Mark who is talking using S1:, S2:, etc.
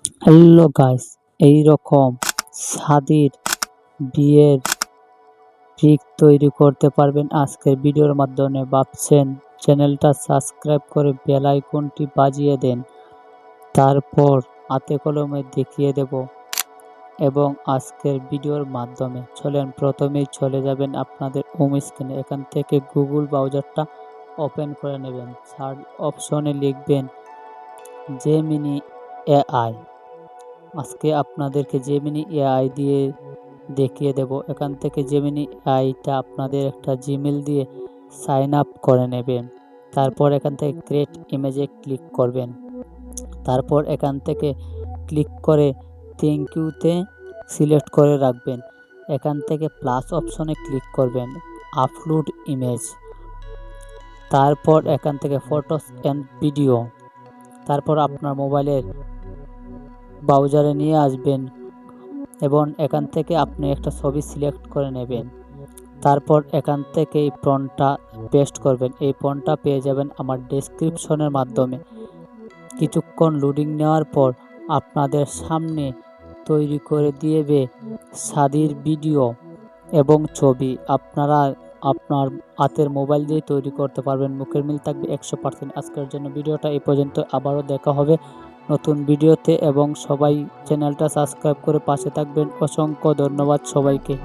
S1: Hello guys, এই রকম শাদির বিয়ের পিক তৈরি করতে পারবেন আজকের ভিডিওর মাধ্যমে। ভাবছেন? চ্যানেলটা সাবস্ক্রাইব করে বেল আইকনটি বাজিয়ে দেন। তারপর হাতে কলমে দেখিয়ে দেব এবং আজকের ভিডিওর মাধ্যমে চলেন প্রথমেই চলে যাবেন আপনাদের হোম স্ক্রিনে। এখান থেকে গুগল ব্রাউজারটা ওপেন করে নেবেন। সার্চ অপশনে লিখবেন জেমিনি এআই। আজকে আপনাদেরকে জেমিনি এআই দিয়ে দেখিয়ে দেব। এখান থেকে জেমিনি এআইটা আপনাদের একটা জিমেল দিয়ে সাইন আপ করে নেবেন। তারপর এখান থেকে ক্রিয়েট ইমেজে ক্লিক করবেন। তারপর এখান থেকে ক্লিক করে থ্যাংক ইউতে সিলেক্ট করে রাখবেন। এখান থেকে প্লাস অপশনে ক্লিক করবেন, আপলোড ইমেজ। তারপর এখান থেকে ফটোস অ্যান্ড ভিডিও। তারপর আপনার মোবাইলের ব্রাউজারে নিয়ে আসবেন এবং এখান থেকে আপনি একটা ছবি সিলেক্ট করে নেবেন। তারপর এখান থেকে এই ফন্টটা পেস্ট করবেন। এই ফন্টটা পেয়ে যাবেন আমার ডেসক্রিপশনের মাধ্যমে। কিছুক্ষণ লোডিং নেওয়ার পর আপনাদের সামনে তৈরি করে দিয়েবে শাদির ভিডিও এবং ছবি। আপনারা আপনার হাতের মোবাইল দিয়ে তৈরি করতে পারবেন। মুখের মিল থাকবে 100%। আজকের জন্য ভিডিওটা এই পর্যন্ত। আবারও দেখা হবে নতুন ভিডিওতে এবং সবাই চ্যানেলটা সাবস্ক্রাইব করে পাশে থাকবেন। অসংখ্য ধন্যবাদ সবাইকে।